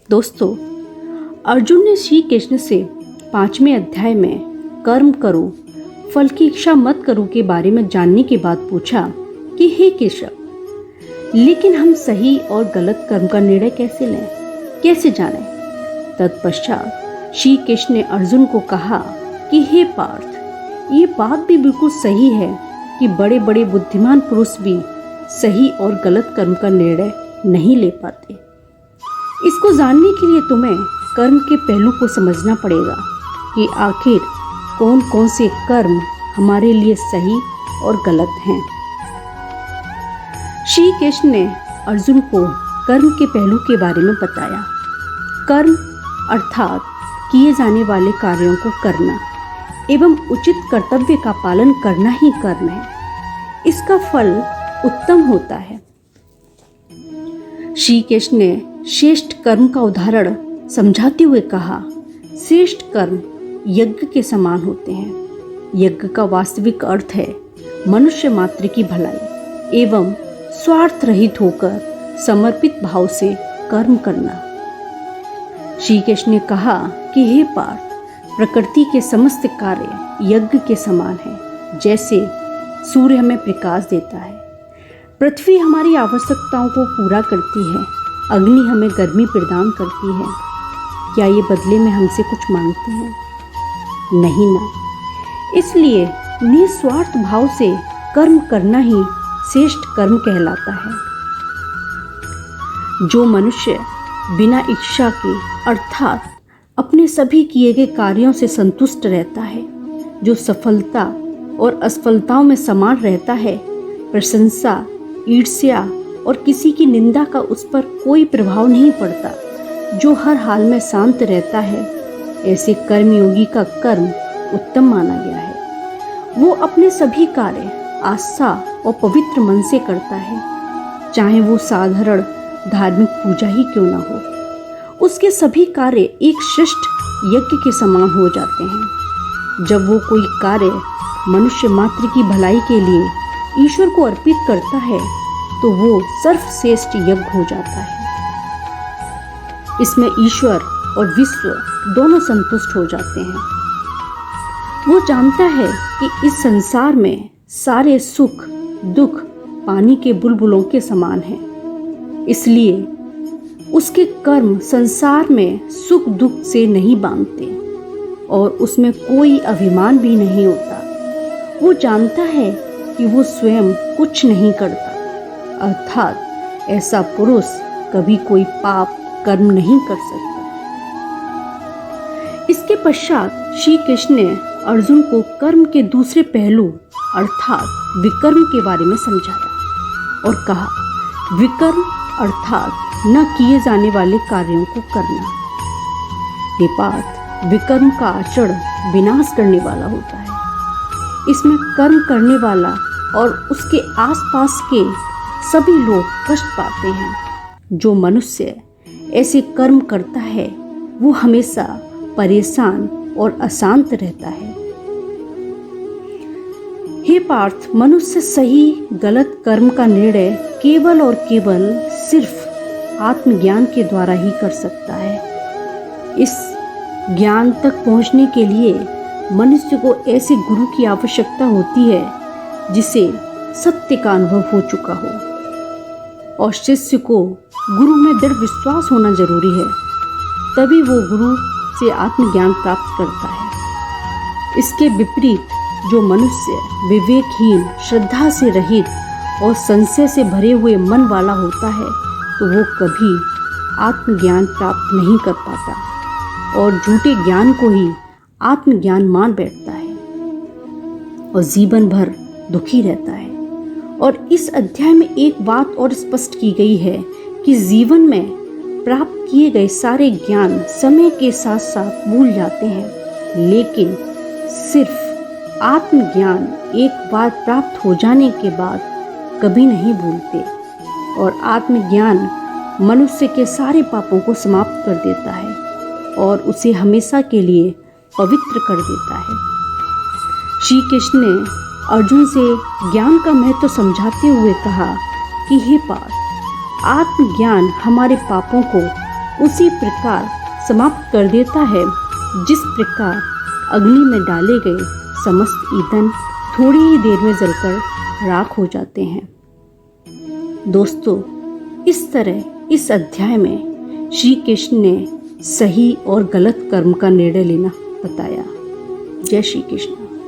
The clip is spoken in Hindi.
दोस्तों, अर्जुन ने श्री कृष्ण से 5वें अध्याय में कर्म करो, फल की इच्छा मत करो के बारे में जानने के बाद पूछा कि हे कृष्ण, लेकिन हम सही और गलत कर्म का निर्णय कैसे लें, कैसे जानें? तत्पश्चात श्री कृष्ण ने अर्जुन को कहा कि हे पार्थ, ये बात भी बिल्कुल सही है कि बड़े बड़े बुद्धिमान पुरुष भी सही और गलत कर्म का निर्णय नहीं ले पाते। इसको जानने के लिए तुम्हें कर्म के पहलू को समझना पड़ेगा कि आखिर कौन कौन से कर्म हमारे लिए सही और गलत हैं। श्री कृष्ण ने अर्जुन को कर्म के पहलू के बारे में बताया। कर्म अर्थात किए जाने वाले कार्यों को करना एवं उचित कर्तव्य का पालन करना ही कर्म है। इसका फल उत्तम होता है। श्री कृष्ण ने श्रेष्ठ कर्म का उदाहरण समझाते हुए कहा, श्रेष्ठ कर्म यज्ञ के समान होते हैं। यज्ञ का वास्तविक अर्थ है मनुष्य मात्र की भलाई एवं स्वार्थ रहित होकर समर्पित भाव से कर्म करना। श्री कृष्ण ने कहा कि हे पार्थ, प्रकृति के समस्त कार्य यज्ञ के समान हैं। जैसे सूर्य हमें प्रकाश देता है, पृथ्वी हमारी आवश्यकताओं को पूरा करती है, अग्नि हमें गर्मी प्रदान करती है। क्या ये बदले में हमसे कुछ मांगते हैं? नहीं ना। इसलिए निस्वार्थ भाव से कर्म करना ही श्रेष्ठ कर्म कहलाता है। जो मनुष्य बिना इच्छा के अर्थात अपने सभी किए गए कार्यों से संतुष्ट रहता है, जो सफलता और असफलताओं में समान रहता है, प्रशंसा, ईर्ष्या और किसी की निंदा का उस पर कोई प्रभाव नहीं पड़ता, जो हर हाल में शांत रहता है, ऐसे कर्मयोगी का कर्म उत्तम माना गया है। वो अपने सभी कार्य आस्था और पवित्र मन से करता है, चाहे वो साधारण धार्मिक पूजा ही क्यों न हो। उसके सभी कार्य एक श्रेष्ठ यज्ञ के समान हो जाते हैं। जब वो कोई कार्य मनुष्य मात्र की भलाई के लिए ईश्वर को अर्पित करता है तो वो सर्वश्रेष्ठ यज्ञ हो जाता है। इसमें ईश्वर और विश्व दोनों संतुष्ट हो जाते हैं। वो जानता है कि इस संसार में सारे सुख दुख पानी के बुलबुलों के समान हैं। इसलिए उसके कर्म संसार में सुख दुख से नहीं बांधते और उसमें कोई अभिमान भी नहीं होता। वो जानता है कि वो स्वयं कुछ नहीं करता, अर्थात ऐसा पुरुष कभी कोई पाप कर्म नहीं कर सकता। इसके पश्चात श्री कृष्ण ने अर्जुन को कर्म के दूसरे पहलू अर्थात विकर्म के बारे में समझाया और कहा, विकर्म अर्थात न किए जाने वाले कार्यों को करना। हे पार्थ, विकर्म का आचरण विनाश करने वाला होता है। इसमें कर्म करने वाला और उसके आसपास के सभी लोग कष्ट पाते हैं। जो मनुष्य ऐसे कर्म करता है वो हमेशा परेशान और अशांत रहता है। हे पार्थ, मनुष्य सही गलत कर्म का निर्णय केवल और केवल सिर्फ आत्मज्ञान के द्वारा ही कर सकता है। इस ज्ञान तक पहुंचने के लिए मनुष्य को ऐसे गुरु की आवश्यकता होती है जिसे सत्य का अनुभव हो चुका हो, और शिष्य को गुरु में दृढ़ विश्वास होना जरूरी है, तभी वो गुरु से आत्मज्ञान प्राप्त करता है। इसके विपरीत जो मनुष्य विवेकहीन, श्रद्धा से रहित और संशय से भरे हुए मन वाला होता है तो वो कभी आत्मज्ञान प्राप्त नहीं कर पाता और झूठे ज्ञान को ही आत्मज्ञान मान बैठता है और जीवन भर दुखी रहता है। और इस अध्याय में एक बात और स्पष्ट की गई है कि जीवन में प्राप्त किए गए सारे ज्ञान समय के साथ साथ भूल जाते हैं, लेकिन सिर्फ आत्मज्ञान एक बार प्राप्त हो जाने के बाद कभी नहीं भूलते। और आत्मज्ञान मनुष्य के सारे पापों को समाप्त कर देता है और उसे हमेशा के लिए पवित्र कर देता है। श्री कृष्ण ने अर्जुन से ज्ञान का महत्व समझाते हुए कहा कि हे पार्थ, आत्मज्ञान हमारे पापों को उसी प्रकार समाप्त कर देता है जिस प्रकार अग्नि में डाले गए समस्त ईंधन थोड़ी ही देर में जलकर राख हो जाते हैं। दोस्तों, इस तरह इस अध्याय में श्री कृष्ण ने सही और गलत कर्म का निर्णय लेना बताया। जय श्री कृष्ण।